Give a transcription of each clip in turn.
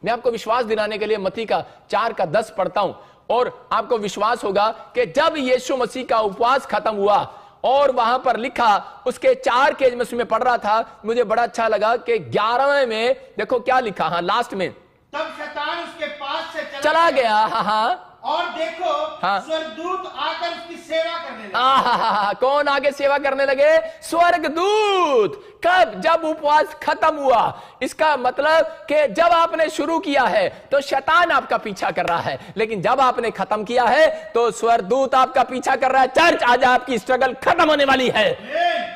मैं आपको विश्वास दिलाने के लिए मत्ती का 4:10 पढ़ता हूं और आपको विश्वास होगा कि जब यीशु मसीह का उपवास खत्म हुआ और वहां पर लिखा उसके 4 के में पढ़ रहा था, मुझे बड़ा अच्छा लगा कि 11वें में देखो क्या लिखा, हाँ लास्ट में, तब शैतान उसके पास से चला गया। हाँ और देखो हाँ, स्वर्गदूत आकर उसकी सेवा करने लगे। कौन आगे सेवा करने लगे? स्वर्गदूत। कब? जब उपवास खत्म हुआ। इसका मतलब कि जब आपने शुरू किया है तो शैतान आपका पीछा कर रहा है, लेकिन जब आपने खत्म किया है तो स्वर्गदूत आपका पीछा कर रहा है। चर्च आज आपकी स्ट्रगल खत्म होने वाली है,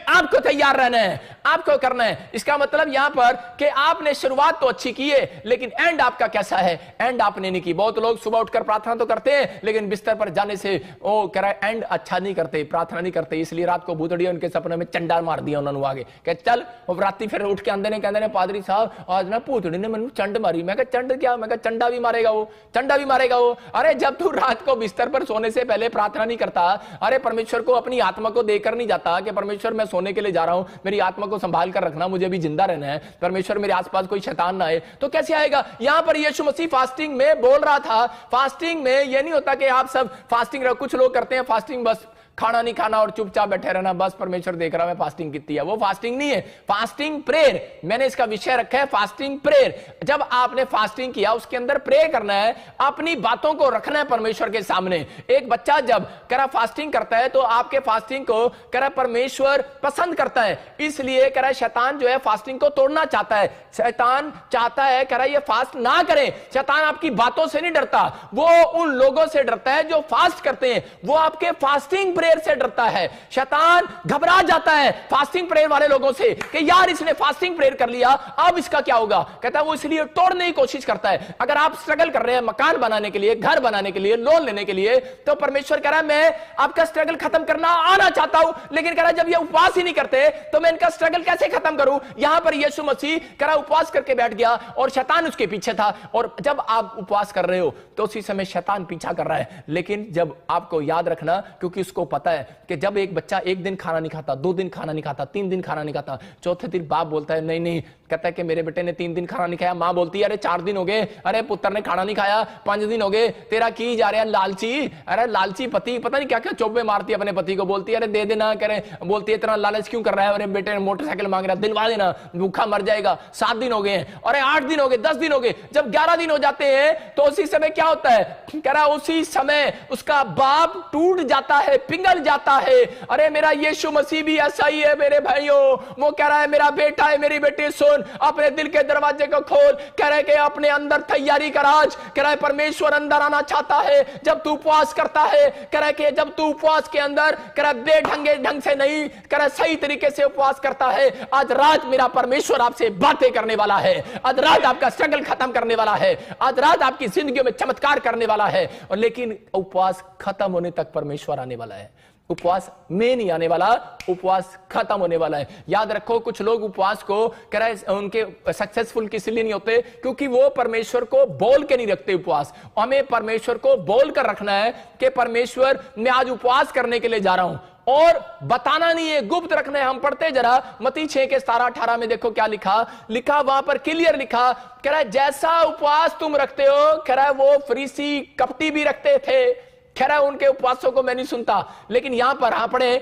आपको तैयार रहना है, आपको करना है। इसका मतलब यहां पर कि आपने शुरुआत तो अच्छी की है, लेकिन एंड आपका कैसा है? एंड आपने नहीं की। बहुत लोग सुबह उठकर प्रार्थना तो करते हैं, लेकिन बिस्तर पर जाने से वो कह रहा है एंड अच्छा नहीं करते, प्रार्थना नहीं करते, इसलिए रात को भूतड़िया उनके सपने में चंडा मार दिया उन्होंने आगे कह चल। और राती फिर उठ के आंदे ने कहते ने पादरी साहब आज ना भूतड़ी ने मैंने चंड मारी। मैं कहा चंड क्या? मैं कहा चंडा भी मारेगा वो, चंडा भी मारेगा वो। अरे जब तू रात को बिस्तर पर सोने से पहले प्रार्थना नहीं करता, अरे परमेश्वर को अपनी आत्मा को देकर नहीं जाता कि परमेश्वर मैं सोने के लिए जा रहा हूं, मेरी आत्मा को संभाल कर रखना, मुझे भी जिंदा रहना है, परमेश्वर मेरे आसपास कोई शैतान ना आए, तो कैसे आएगा? यहां पर यीशु मसीह फास्टिंग में बोल रहा था। फास्टिंग में यह नहीं होता कि आप सब फास्टिंग रहो। कुछ लोग करते हैं फास्टिंग बस खाना नहीं खाना और चुपचाप बैठे रहना, बस परमेश्वर देख रहा है फास्टिंग कितनी है। वो फास्टिंग नहीं है, फास्टिंग प्रेयर। मैंने इसका विषय रखा है फास्टिंग प्रेयर। जब आपने फास्टिंग किया उसके अंदर प्रे करना है, अपनी बातों को रखना है परमेश्वर के सामने। एक बच्चा जब कह रहा फास्टिंग करता है तो आपके फास्टिंग को कह रहा परमेश्वर पसंद करता है, इसलिए कह रहा शैतान जो है फास्टिंग को तोड़ना चाहता है। शैतान चाहता है कह रहा ये फास्ट ना करें। शैतान आपकी बातों से नहीं डरता, वो उन लोगों से डरता है जो फास्ट करते हैं, वो आपके फास्टिंग से डरता है। शैतान घबरा जाता है फास्टिंग प्रेयर वाले लोगों से कि यार इसने फास्टिंग प्रेयर कर लिया, अब इसका क्या होगा? कहता है वो इसलिए तोड़ने की कोशिश करता है। अगर आप स्ट्रगल कर रहे हैं मकान बनाने के लिए, घर बनाने के लिए, लोन लेने के लिए, तो परमेश्वर कह रहा है मैं आपका स्ट्रगल खत्म करना आना चाहता हूं, लेकिन कह रहा है जब ये उपवास ही नहीं करते तो मैं इनका स्ट्रगल कैसे खत्म करूं? यहां पर यीशु मसीह कह रहा उपवास करके बैठ गया और शैतान उसके पीछे था। और जब आप उपवास कर रहे हो तो उसी समय शैतान पीछा कर रहा है, लेकिन जब आपको याद रखना, क्योंकि उसको पता है कि जब एक बच्चा एक दिन खाना नहीं खाता, 2 दिन खाना नहीं खाता, 3 दिन खाना नहीं खाता, चौथे दिन बाप बोलता है नहीं नहीं, कहता है कि मेरे बेटे ने 3 दिन खाना नहीं खाया। मां बोलती है अरे 4 दिन हो गए, अरे पुत्र ने खाना नहीं खाया, 5 दिन हो गए, तेरा की जा रहा है लालची। अरे लालची पति पता नहीं क्या क्या चौबे मारती है अपने पति को, बोलती है अरे दे देना, करे बोलती है इतना लालच क्यों कर रहा है, अरे बेटे ने मोटरसाइकिल मांग रहा है दिलवा देना, भूखा मर जाएगा। 7 दिन हो गए, अरे 8 दिन हो गए, 10 दिन हो गए, जब 11 दिन हो जाते हैं तो उसी समय क्या होता है? कह रहा उसी समय उसका बाप टूट जाता है, पिघल जाता है। अरे मेरा यीशु मसीह भी ऐसा ही है मेरे भाइयों। वो कह रहा है मेरा बेटा है, मेरी बेटी सुन, अपने दिल के दरवाजे को खोल। कह रहा है कि अपने अंदर तैयारी कर आज। कह रहा है परमेश्वर अंदर आना चाहता है जब तू उपवास करता है। कह रहा है कि जब तू उपवास के अंदर कह रहा है बेढंगे ढंग से नहीं, कह रहा है सही तरीके से उपवास करता है। आज रात मेरा परमेश्वर आपसे बातें करने वाला है, आज रात आपका स्ट्रगल खत्म करने वाला है, आज रात आपकी जिंदगी में चमत्कार करने वाला है। और लेकिन उपवास खत्म होने तक परमेश्वर आने वाला है, उपवास में नहीं आने वाला, उपवास खत्म होने वाला है। याद रखो कुछ लोग उपवास को कह रहे हैं उनके सक्सेसफुल इसलिए नहीं होते क्योंकि वो परमेश्वर को बोल के नहीं रखते उपवास। हमें परमेश्वर को बोल कर रखना है कि परमेश्वर मैं आज उपवास करने के लिए जा रहा हूं, और बताना नहीं है, गुप्त रखना है। हम पढ़ते जरा मत्ती 6 के 17-18 में देखो क्या लिखा वहां पर क्लियर लिखा, कह रहा है जैसा उपवास तुम रखते हो, कह रहा है वो फरीसी कपटी भी रखते थे, कह रहा है उनके उपवासों को मैं नहीं सुनता। लेकिन यहां पर पढ़े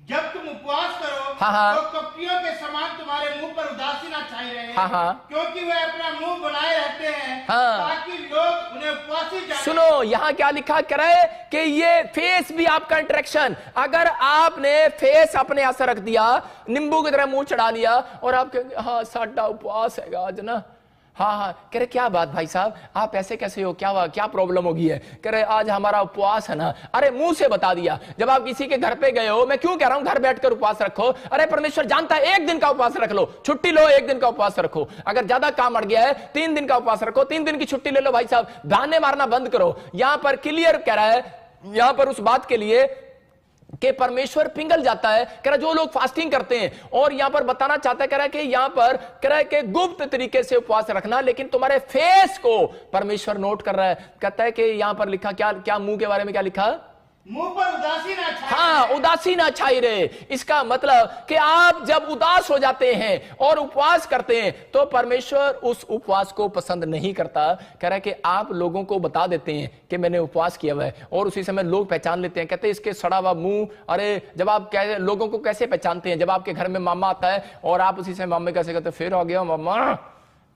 जब तुम उपवास करो तो कपटियों के समान तुम्हारे मुंह पर उदासी ना छाई रहे, क्योंकि वे अपना मुंह बनाए रहते हैं ताकि लोग उन्हें उपवासी जाने। सुनो यहां क्या लिखा करे कि ये फेस भी आपका इंटरेक्शन, अगर आपने फेस अपने ऐसा रख दिया, नींबू की तरह मुंह चढ़ा लिया और आपके हाँ साडा उपवास है आज ना, हाँ कह रहे क्या बात भाई साहब आप ऐसे कैसे हो, क्या हुआ, क्या प्रॉब्लम होगी है? कह रहे आज हमारा उपवास है ना। अरे मुंह से बता दिया। जब आप किसी के घर पे गए हो, मैं क्यों कह रहा हूं घर बैठकर उपवास रखो, अरे परमेश्वर जानता है 1 दिन का उपवास रख लो, छुट्टी लो, 1 दिन का उपवास रखो। अगर ज्यादा काम अड़ गया है 3 दिन का उपवास रखो, 3 दिन की छुट्टी ले लो। भाई साहब बहाने मारना बंद करो। यहां पर क्लियर कह रहा है, यहां पर उस बात के लिए कि परमेश्वर पिघल जाता है। कह रहा जो लोग फास्टिंग करते हैं, और यहां पर बताना चाहता है कह रहा है कि यहां पर कह रहा है कि गुप्त तरीके से उपवास रखना, लेकिन तुम्हारे फेस को परमेश्वर नोट कर रहा है। कहता है कि यहां पर लिखा क्या मुंह के बारे में क्या लिखा, मुंह पर उदासी ना छाई हाँ, उदासी ना छाई रहे। इसका मतलब कि आप जब उदास हो जाते हैं और उपवास करते हैं तो परमेश्वर उस उपवास को पसंद नहीं करता। कह रहा है कि आप लोगों को बता देते हैं कि मैंने उपवास किया हुआ है और उसी समय लोग पहचान लेते हैं, कहते हैं इसके सड़ा हुआ मुंह। अरे जब आप लोगों को कैसे पहचानते हैं? जब आपके घर में मामा आता है और आप उसी समय मामे कैसे कहते, फिर आ गया मामा,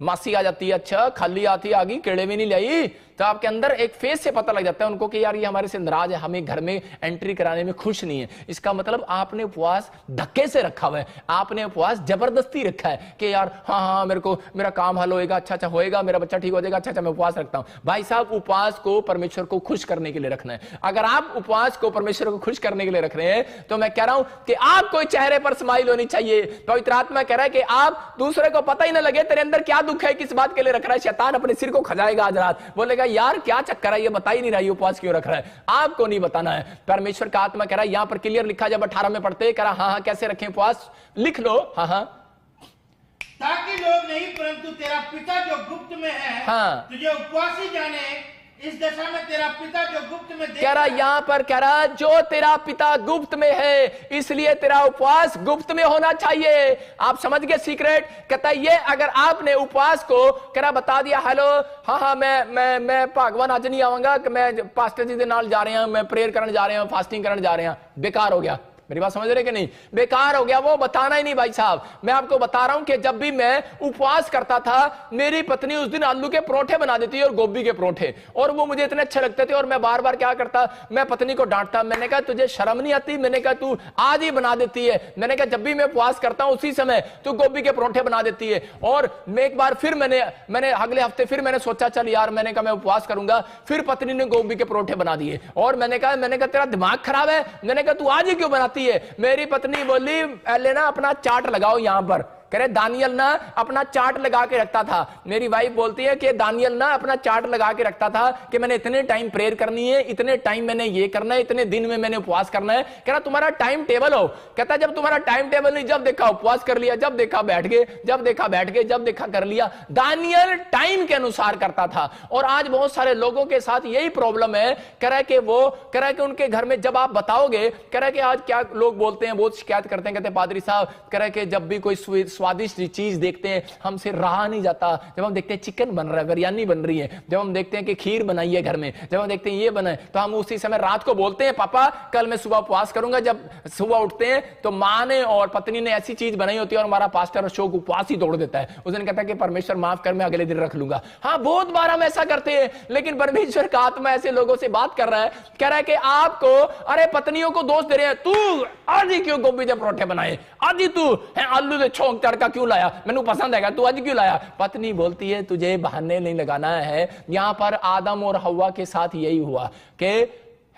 मासी आ जाती है, अच्छा खाली आती आ गई, केड़े भी नहीं लाई, तो आपके अंदर एक फेस से पता लग जाता है उनको कि यार ये हमारे से नाराज है, हमें घर में एंट्री कराने में खुश नहीं है। इसका मतलब आपने उपवास धक्के से रखा हुआ है, आपने उपवास जबरदस्ती रखा है कि यार हाँ मेरे को मेरा काम हल होएगा, अच्छा होएगा, मेरा बच्चा ठीक हो जाएगा, अच्छा मैं उपवास रखता हूं। भाई साहब, उपवास को परमेश्वर को खुश करने के लिए रखना है। अगर आप उपवास को परमेश्वर को खुश करने के लिए रख रहे हैं तो मैं कह रहा हूं कि आपको चेहरे पर स्माइल होनी चाहिए। पवित्र आत्मा कह रहा है कि आप दूसरे को पता ही ना लगे तेरे अंदर क्या दुख है, किस बात के लिए रख रहा है। शैतान अपने सिर को खजाएगा आज रात, बोलेगा यार क्या चक्कर है, ये बता ही नहीं रहा, ये उपवास क्यों रख रहा है। आपको नहीं बताना है। परमेश्वर का आत्मा कह रहा है, यहां पर क्लियर लिखा, जब 18 में पढ़ते कह रहा हाँ कैसे रखें उपवास, लिख लो हाँ, ताकि लोग नहीं परंतु तेरा पिता जो गुप्त में है हाँ, तुझे उपवासी जाने। इस दशा में तेरा पिता जो गुप्त में कह रहा, यहां पर कह रहा जो तेरा पिता गुप्त में है, इसलिए तेरा उपवास गुप्त में होना चाहिए। आप समझ गए सीक्रेट? कहता है ये अगर आपने उपवास को कह रहा बता दिया, हेलो हाँ मैं भगवान आज नहीं आऊंगा, कि मैं पास्टर जी के नाल जा रहे हैं, मैं प्रेयर करने जा रहे हैं, फास्टिंग करने जा रहे हैं, बेकार हो गया। मेरी बात समझ रहे कि नहीं? बेकार हो गया, वो बताना ही नहीं। भाई साहब, मैं आपको बता रहा हूं कि जब भी मैं उपवास करता था, मेरी पत्नी उस दिन आलू के परोठे बना देती और गोभी के परोठे, और वो मुझे इतने अच्छे लगते थे। और मैं बार बार क्या करता, मैं पत्नी को डांटता, मैंने कहा तुझे शर्म नहीं आती? मैंने कहा तू आज ही बना देती है। मैंने कहा जब भी मैं उपवास करता हूं उसी समय तू गोभी के परोठे बना देती है। और मैं एक बार फिर मैंने अगले हफ्ते फिर मैंने सोचा चल यार, मैंने कहा मैं उपवास करूंगा, फिर पत्नी ने गोभी के परोठे बना दिए। और मैंने कहा तेरा दिमाग खराब है, मैंने कहा तू आज ही क्यों बनाती है? मेरी पत्नी बोली पहले ना अपना चार्ट लगाओ यहां पर। कह रहे दानियल ना अपना चार्ट लगा के रखता था। मेरी वाइफ बोलती है कि दानियल ना अपना चार्ट लगा के रखता था कि मैंने इतने टाइम प्रेयर करनी है, इतने टाइम मैंने ये करना है, इतने दिन में मैंने उपवास करना है। कह रहा तुम्हारा टाइम टेबल हो। कहता जब तुम्हारा टाइम टेबल नहीं, जब देखा उपवास कर लिया, जब देखा बैठ गए, जब देखा बैठ गए, जब देखा कर लिया। दानियल टाइम के अनुसार करता था। और आज बहुत सारे लोगों के साथ यही प्रॉब्लम है। कह रहा है कि वो कह रहा है कि उनके घर में जब आप बताओगे, कह रहा है कि आज क्या लोग बोलते हैं, बहुत शिकायत करते हैं, कहते हैं पादरी साहब, कह रहा है कि जब भी कोई स्वादिष्ट चीज देखते हैं हमसे रहा नहीं जाता। जब हम देखते हैं चिकन बन रहा है, बिरयानी बन रही है, जब हम देखते हैं कि खीर बनाई है घर में, जब हम देखते हैं ये बना है, तो हम उसी समय रात को बोलते हैं पापा कल मैं सुबह उपवास करूंगा। जब सुबह उठते हैं तो मां ने और पत्नी ने ऐसी चीज बनाई होती है और हमारा पास्टर अशोक उपवास ही तोड़ देता है। उस दिन कहता है कि परमेश्वर माफ कर, मैं अगले दिन रख लूंगा। हाँ, बहुत बार हम ऐसा करते हैं, लेकिन परमेश्वर का आत्मा ऐसे लोगों से बात कर रहा है, कह रहा है कि आपको अरे पत्नियों को दोष दे रहे हैं, तू आज ही क्यों गोभी के परोठे बनाए, आज ही तू आलू से छोंक तड़का क्यों लाया, मैंने पसंद है, तू आज क्यों लाया। पत्नी बोलती है तुझे बहाने नहीं लगाना है। यहां पर आदम और हव्वा के साथ यही हुआ कि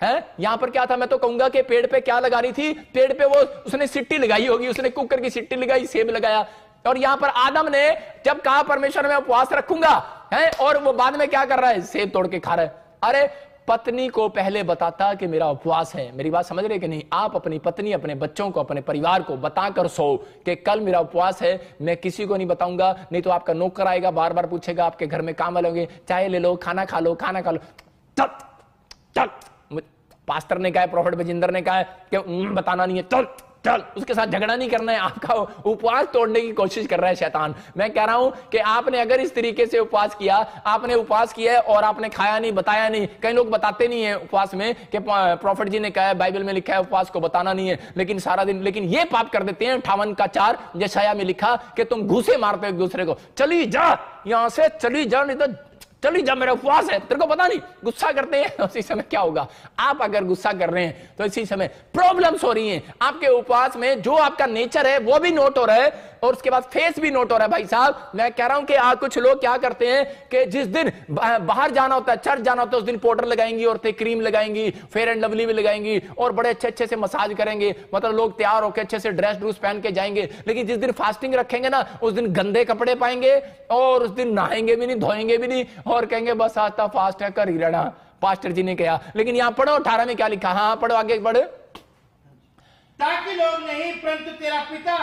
है, यहां पर क्या था, मैं तो कहूंगा कि पेड़ पे क्या लगा रही थी, पेड़ पे वो उसने सिट्टी लगाई होगी, उसने कुकर की सिट्टी लगाई, सेब लगाया। और यहां पर आदम ने जब कहा परमेश्वर मैं उपवास रखूंगा है, और वो बाद में क्या कर रहा है, सेब तोड़ के खा रहा है। अरे पत्नी को पहले बताता कि मेरा उपवास है। मेरी बात समझ रहे कि नहीं? आप अपनी पत्नी, अपने बच्चों को, अपने परिवार को बताकर सो कि कल मेरा उपवास है, मैं किसी को नहीं बताऊंगा, नहीं तो आपका नौकर आएगा, बार बार पूछेगा, आपके घर में काम वाले होंगे, चाय ले लो, खाना खा लो, खाना खा लो। चल चल, पास्टर ने कहा है, प्रोफेट बजिंदर ने कहा है कि बताना नहीं है, चल चल, उसके साथ झगड़ा नहीं करना है। आपका उपवास तोड़ने की कोशिश कर रहा है शैतान। मैं कह रहा हूं कि आपने अगर इस तरीके से उपवास किया, आपने उपवास किया है और आपने खाया नहीं, बताया नहीं। कई लोग बताते नहीं है उपवास में कि प्रॉफिट जी ने कहा है, बाइबल में लिखा है उपवास को बताना नहीं है, लेकिन सारा दिन, लेकिन ये पाप कर देते हैं। 58:4 यशायाह में लिखा कि तुम घूसे मारते हो एक दूसरे को, चली जा यहां से, चली जा, नहीं तो चली जा, मेरा उपवास है, तेरे को पता नहीं। गुस्सा करते हैं, उसी समय क्या होगा, आप अगर गुस्सा कर रहे हैं तो इसी समय प्रॉब्लम्स हो रही हैं आपके उपवास में। जो आपका नेचर है वो भी नोट हो रहा है और उसके बाद फेस भी नोट हो रहा है। भाई साहब, मैं कह रहा हूं कि कुछ लोग क्या करते हैं कि जिस दिन बाहर जाना होता है, चर्च जाना होता है, उस दिन पाउडर लगाएंगी, औरतें क्रीम लगाएंगी, फेयर एंड लवली भी लगाएंगी और बड़े अच्छे अच्छे से मसाज करेंगे, मतलब लोग तैयार होकर अच्छे से ड्रेस ड्रूस पहन के जाएंगे। लेकिन जिस दिन फास्टिंग रखेंगे ना, उस दिन गंदे कपड़े पाएंगे और उस दिन नहाएंगे भी नहीं, धोएंगे भी नहीं और कहेंगे बस आज तो फास्ट है, कर ही रहना, पास्टर जी ने कहा। लेकिन यहां पढ़ो 18 में क्या लिखा, हाँ पढ़ो, आगे पढ़ो। ताकि लोग नहीं परंतु तेरा पिता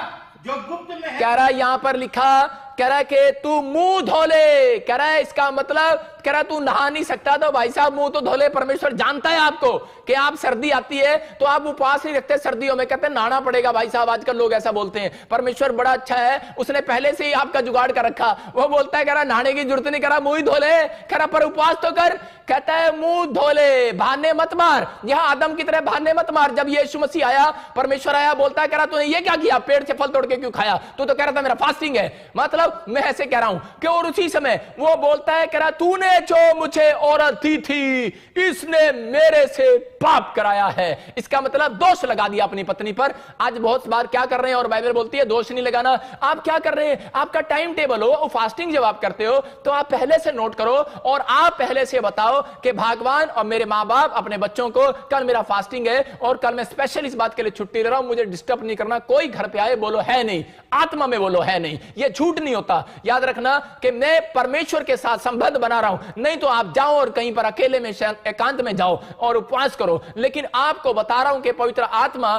जो गुप्त में है, कह रहा यहां पर लिखा कह रहा है कि तू मुंह धो ले, कह रहा है इसका मतलब कह रहा है तू नहा नहीं सकता तो भाई साहब मुंह तो धो ले। परमेश्वर जानता है आपको कि आप सर्दी आती है तो आप उपवास नहीं रखते, सर्दियों में कहते हैं नहाना पड़ेगा। भाई साहब आजकल लोग ऐसा बोलते हैं। परमेश्वर बड़ा अच्छा है, उसने पहले से ही आपका जुगाड़ कर रखा। वो बोलता है कह रहा नहाने की जरूरत नहीं, कह रहा मुंह ही धो ले, कह रहा पर उपवास तो कर, कहता है मुंह धो ले, बहाने मत मार। यहां आदम की तरह बहाने मत मार। जब यीशु मसीह आया, परमेश्वर आया, बोलता है कह रहा तूने ये क्या किया, पेड़ से फल तोड़ के क्यों खाया, तू तो कह रहा था मेरा फास्टिंग है। मतलब मैं ऐसे कह रहा हूं कि और उसी समय वो बोलता है कह रहा तूने जो मुझे औरत दी थी इसने मेरे से पाप कराया है। इसका मतलब दोष लगा दिया अपनी पत्नी पर। आज बहुत बार क्या कर रहे हैं, और बाइबल बोलती है दोष नहीं लगाना। आप क्या कर रहे हैं, आपका टाइम टेबल हो, फास्टिंग जब आप करते हो तो आप पहले से नोट करो और आप पहले से बताओ कि भगवान और मेरे मां बाप अपने बच्चों को कल मेरा फास्टिंग है और कल मैं स्पेशल इस बात के लिए छुट्टी ले रहा हूं, मुझे डिस्टर्ब नहीं करना। कोई घर पे आए बोलो है नहीं, आत्मा में बोलो है नहीं, यह झूठ नहीं होता। याद रखना कि मैं परमेश्वर के साथ संबंध बना रहा हूं। नहीं तो आप जाओ और कहीं पर अकेले में एकांत में जाओ और उपवास करो। लेकिन आपको बता रहा हूं कि पवित्र आत्मा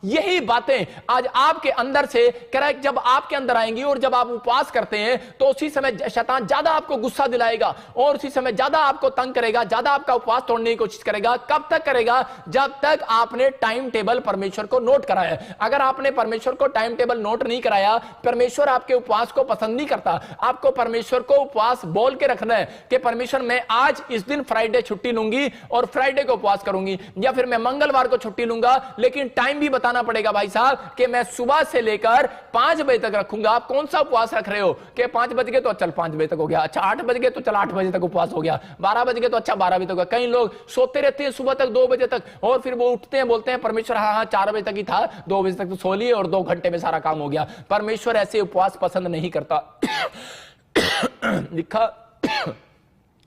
यही बातें आज आपके अंदर से कह रहा है, जब आपके अंदर आएंगी और जब आप उपवास करते हैं तो उसी समय शैतान ज्यादा आपको गुस्सा दिलाएगा और उसी समय ज्यादा आपको तंग करेगा, ज्यादा आपका उपवास तोड़ने की कोशिश करेगा। कब तक करेगा, जब तक आपने टाइम टेबल परमेश्वर को नोट कराया। अगर आपने परमेश्वर को टाइम टेबल नोट नहीं कराया, परमेश्वर आपके उपवास को पसंद नहीं करता। आपको परमेश्वर को उपवास बोल के रखना है कि परमेश्वर मैं आज इस दिन फ्राइडे छुट्टी लूंगी और फ्राइडे को उपवास करूंगी, या फिर मैं मंगलवार को छुट्टी लूंगा। लेकिन टाइम भी बताना पड़ेगा भाई साहब कि मैं सुबह से लेकर 5 बजे तक रखूंगा। आप कौन सा उपवास रख रहे हो कि 5 बज गए तो चल 5 बजे तक हो गया, अच्छा 8 बज गए तो चल 8 बजे तक उपवास हो गया, 12 बज गए तो अच्छा 12 बजे तक हो गया। कई लोग सोते रहते हैं सुबह तक 2 बजे तक और फिर वो उठते हैं बोलते हैं परमेश्वर हाँ 4 बजे तक ही था, 2 बजे तक तो सो लिए और 2 घंटे में सारा काम हो गया। परमेश्वर ऐसे उपवास पसंद नहीं करता।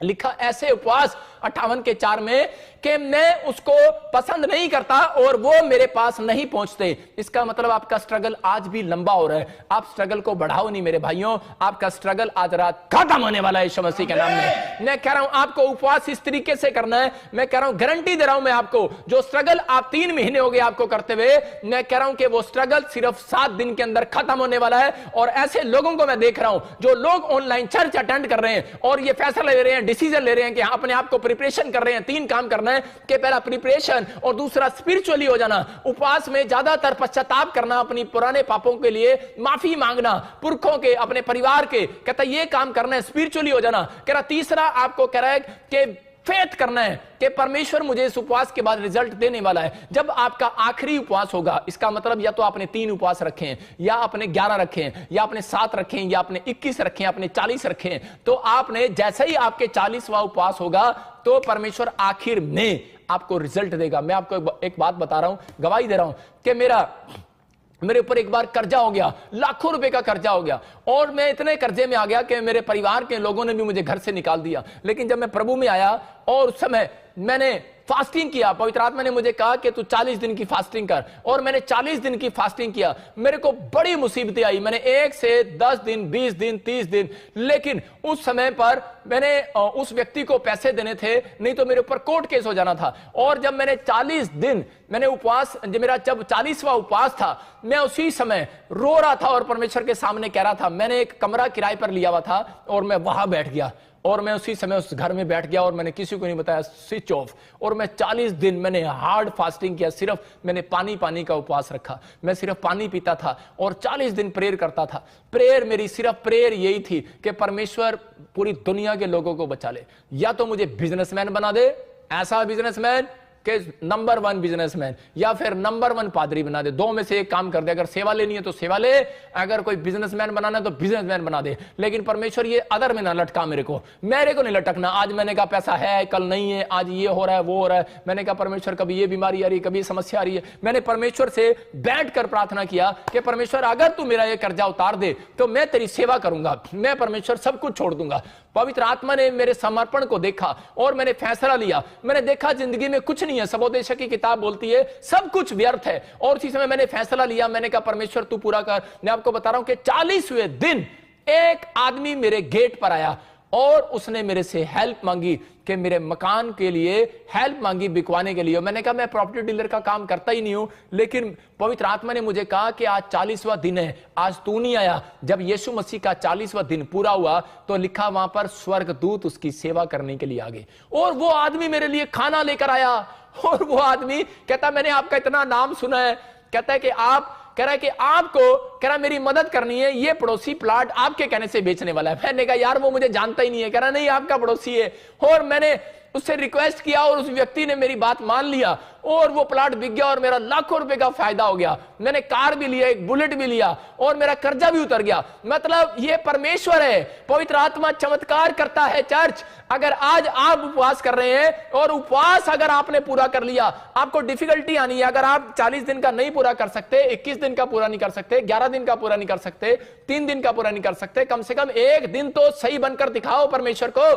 लिखा ऐसे उपवास 58:4 में कि मैं उसको पसंद नहीं करता और वो मेरे पास नहीं पहुंचते। इसका मतलब आपका स्ट्रगल आज भी लंबा हो रहा है। आप स्ट्रगल को बढ़ाओ नहीं मेरे भाइयों, आपका स्ट्रगल आज रात खत्म होने वाला है यीशु मसीह के नाम में। मैं कह रहा हूं आपको उपवास इस तरीके से करना है। मैं कह रहा हूं गारंटी दे रहा हूं मैं आपको, जो स्ट्रगल आप 3 महीने हो गए आपको करते हुए, मैं कह रहा हूं कि वो स्ट्रगल सिर्फ 7 दिन के अंदर खत्म होने वाला है। और ऐसे लोगों को मैं देख रहा हूं जो लोग ऑनलाइन चर्च अटेंड कर रहे हैं और ये फैसला ले रहे हैं, डिसीजन ले रहे हैं कि अपने आप को प्रिपरेशन कर रहे हैं। 3 काम करना है कि पहला प्रिपरेशन और दूसरा स्पिरिचुअली हो जाना, उपवास में ज्यादातर पश्चाताप करना, अपनी पुराने पापों के लिए माफी मांगना, पुरखों के अपने परिवार के, कहता ये काम करना है, स्पिरिचुअली हो जाना। कह रहा तीसरा आपको कह रहा है कि फेथ करना है कि परमेश्वर मुझे इस उपवास के बाद रिजल्ट देने वाला है। जब आपका आखिरी उपवास होगा, इसका मतलब या तो आपने 3 उपवास रखे हैं, या आपने 11 रखे हैं, या आपने 7 रखे हैं, या आपने 21 रखे हैं, आपने 40 रखे हैं, तो आपने जैसे ही आपके 40वां उपवास होगा तो परमेश्वर आखिर में आपको रिजल्ट देगा। मैं आपको एक बात बता रहा हूं, गवाही दे रहा हूं कि मेरे ऊपर एक बार कर्जा हो गया, लाखों रुपए का कर्जा हो गया और मैं इतने कर्जे में आ गया कि मेरे परिवार के लोगों ने भी मुझे घर से निकाल दिया। लेकिन जब मैं प्रभु में आया और उस समय मैंने फास्टिंग किया, पवित्र आत्मा ने मुझे कहा कि तू 40 दिन की फास्टिंग कर, और मैंने 40 दिन की फास्टिंग किया। मेरे को बड़ी मुसीबतें आई, मैंने 1 से 10 दिन, 20 दिन, 30 दिन, लेकिन उस समय पर मैंने उस व्यक्ति को पैसे देने थे, नहीं तो मेरे ऊपर कोर्ट केस हो जाना था। और जब मैंने 40 दिन मैंने उपवास, मेरा जब 40वां उपवास था, मैं उसी समय रो रहा था और परमेश्वर के सामने कह रहा था। मैंने एक कमरा किराए पर लिया हुआ था और मैं वहां बैठ गया और मैं उसी समय उस घर में बैठ गया और मैंने किसी को नहीं बताया, स्विच ऑफ। और मैं 40 दिन मैंने हार्ड फास्टिंग किया, सिर्फ मैंने पानी का उपवास रखा, मैं सिर्फ पानी पीता था और 40 दिन प्रेयर करता था। प्रेयर मेरी सिर्फ प्रेयर यही थी कि परमेश्वर पूरी दुनिया के लोगों को बचा ले, या तो मुझे बिजनेसमैन बना दे, ऐसा बिजनेसमैन कि नंबर 1 बिजनेसमैन, या फिर नंबर 1 पादरी बना दे। 2 में से एक काम कर दे। अगर सेवा लेनी है तो सेवा ले, अगर कोई बिजनेसमैन बनाना है तो बिजनेसमैन बना दे। लेकिन परमेश्वर ये अदर में ना लटका मेरे को नहीं लटकना। आज मैंने कहा पैसा है, कल नहीं है, आज ये हो रहा है, वो हो रहा है। मैंने कहा परमेश्वर कभी ये बीमारी आ रही है, कभी समस्या आ रही है। मैंने परमेश्वर से बैठकर प्रार्थना किया कि परमेश्वर अगर तू मेरा ये कर्जा उतार दे तो मैं तेरी सेवा करूंगा, मैं परमेश्वर सब कुछ छोड़ दूंगा। पवित्र आत्मा ने मेरे समर्पण को देखा और मैंने फैसला लिया। मैंने देखा जिंदगी में कुछ नहीं है, सबोदेश की किताब बोलती है सब कुछ व्यर्थ है। और उसी समय मैंने फैसला लिया, मैंने कहा परमेश्वर तू पूरा कर। मैं आपको बता रहा हूं कि 40वें दिन एक आदमी मेरे गेट पर आया और उसने मेरे से हेल्प मांगी कि मेरे मकान के लिए हेल्प मांगी बिकवाने के लिए। मैंने कहा मैं प्रॉपर्टी डीलर का काम करता ही नहीं हूं, लेकिन पवित्र आत्मा ने मुझे कहा कि आज 40वां दिन है, आज तू नहीं आया। जब यीशु मसीह का 40वां दिन पूरा हुआ तो लिखा वहां पर स्वर्गदूत उसकी सेवा करने के लिए आ गए, और वो आदमी मेरे लिए खाना लेकर आया। और वो आदमी कहता मैंने आपका इतना नाम सुना है, कहता है कि आप, कह रहा है कि आपको, कह रहा मेरी मदद करनी है, ये पड़ोसी प्लाट आपके कहने से बेचने वाला है। मैंने कहा यार वो मुझे जानता ही नहीं है। कह रहा नहीं आपका पड़ोसी है। और मैंने उससे रिक्वेस्ट किया और उस व्यक्ति ने मेरी बात मान लिया और वो प्लाट बिक गया और मेरा लाखों रुपए का फायदा हो गया। मैंने कार भी लिया, एक बुलेट भी लिया और मेरा कर्जा भी उतर गया। मतलब ये परमेश्वर है, पवित्र आत्मा चमत्कार करता है। चर्च, अगर आज आप उपवास कर रहे हैं और उपवास अगर आपने पूरा कर लिया, आपको डिफिकल्टी आनी है। अगर आप 40 दिन का नहीं पूरा कर सकते, 21 दिन का पूरा नहीं कर सकते, 11 दिन का पूरा नहीं कर सकते, 3 दिन का पूरा नहीं कर सकते, कम से कम एक दिन तो सही बनकर दिखाओ परमेश्वर को।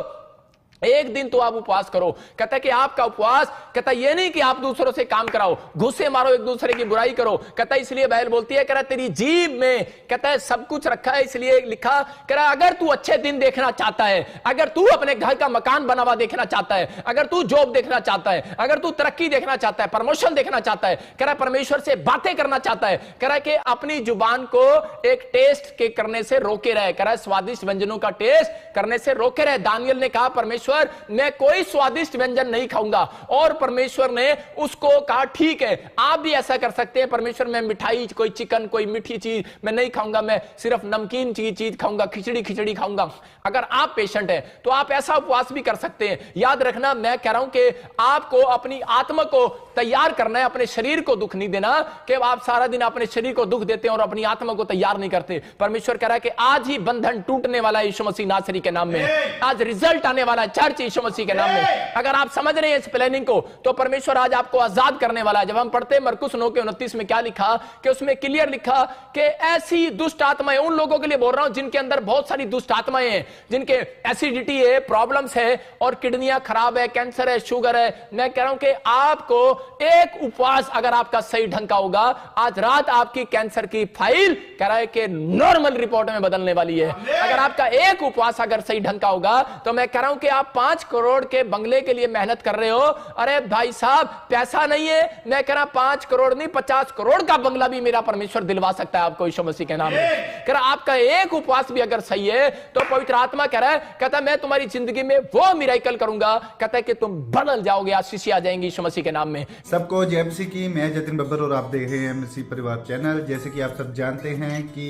एक दिन तो आप उपवास करो। कहता है कि आपका उपवास, कहता है ये नहीं कि आप दूसरों से काम कराओ, घुसे मारो, एक दूसरे की बुराई करो। कहता है इसलिए बाइबल बोलती है, कह रहा तेरी जीभ में, कहता है सब कुछ रखा है, इसलिए लिखा, कह रहा अगर तू अच्छे दिन देखना चाहता है, अगर तू अपने घर का मकान बना हुआ देखना चाहता है, अगर तू जॉब देखना चाहता है, अगर तू तरक्की देखना चाहता है, प्रमोशन देखना चाहता है, कह रहा परमेश्वर से बातें करना चाहता है, कह रहा कि अपनी जुबान को एक टेस्ट के करने से रोके रहे। कह रहा स्वादिष्ट व्यंजनों का टेस्ट करने से रोके रहे। दानियल ने कहा परमेश्वर मैं कोई स्वादिष्ट व्यंजन नहीं खाऊंगा, और परमेश्वर ने उसको कहा ठीक है आप भी ऐसा कर सकते हैं। परमेश्वर मैं मिठाई, कोई चिकन, कोई मीठी चीज मैं नहीं खाऊंगा, मैं सिर्फ नमकीन चीज खाऊंगा, खिचड़ी खाऊंगा। अगर आप पेशेंट हैं तो आप ऐसा उपवास भी कर सकते हैं। याद रखना मैं कह रहा हूं कि आपको अपनी आत्मा को तैयार करना है, अपने शरीर को दुख नहीं देना कि आप सारा दिन अपने शरीर को दुख देते हैं और अपनी आत्मा को तैयार नहीं करते। परमेश्वर कह रहा है कि आज ही बंधन टूटने वाला है यीशु मसीह नासरी के नाम में, आज रिजल्ट आने वाला है चर्च यीशु मसीह के नाम में। अगर आप समझ रहे हैं इस प्लानिंग को तो परमेश्वर आज आपको आजाद करने वाला है। जब हम पढ़ते हैं मरकुस 9:29 में क्या लिखा कि उसमें क्लियर लिखा कि ऐसी दुष्ट आत्माएं, उन लोगों के लिए बोल रहा हूं जिनके अंदर बहुत सारी दुष्ट आत्माएं हैं, जिनके एसिडिटी है, प्रॉब्लम्स है और किडनियां खराब है, कैंसर है, शुगर है। मैं कह रहा हूं कि आपको एक उपवास अगर आपका सही ढंग का होगा, आज रात आपकी कैंसर की फाइल कह रहा है कि नॉर्मल रिपोर्ट में बदलने वाली है। अगर आपका एक उपवास अगर सही ढंग का होगा तो मैं कह रहा हूं कि आप 5 करोड़ के बंगले के लिए मेहनत कर रहे हो। अरे भाई साहब पैसा नहीं है, मैं कह रहा 5 करोड़ नहीं 50 करोड़ का बंगला भी मेरा परमेश्वर दिलवा सकता है आपको यीशु मसीह के नाम में। कह रहा आपका एक उपवास भी अगर सही है तो पवित्र आत्मा कह रहा है, कहता मैं तुम्हारी जिंदगी में वो मिरेकल करूंगा, कहता है कि तुम बदल जाओगे, आशीष आ जाएंगी यीशु मसीह के नाम में। सबको जय मसीह की। मैं जतिन बब्बर और आप देख रहे हैं मसीह परिवार चैनल। जैसे कि आप सब जानते हैं कि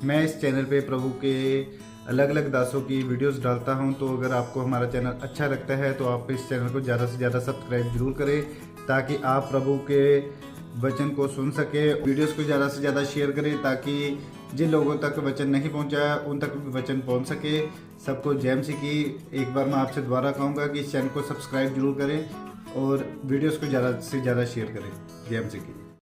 मैं इस चैनल पे प्रभु के अलग अलग दासों की वीडियोस डालता हूं, तो अगर आपको हमारा चैनल अच्छा लगता है तो आप इस चैनल को ज़्यादा से ज़्यादा सब्सक्राइब जरूर करें ताकि आप प्रभु के वचन को सुन सके। वीडियोस को ज़्यादा से ज़्यादा शेयर करें ताकि जिन लोगों तक वचन नहीं पहुंचा उन तक भी वचन पहुंच सके। सबको जय मसीह की। एक बार मैं आपसे दोबारा कहूँगा कि इस चैनल को सब्सक्राइब जरूर करें और वीडियोस को ज़्यादा से ज़्यादा शेयर करें। जय मसीह की।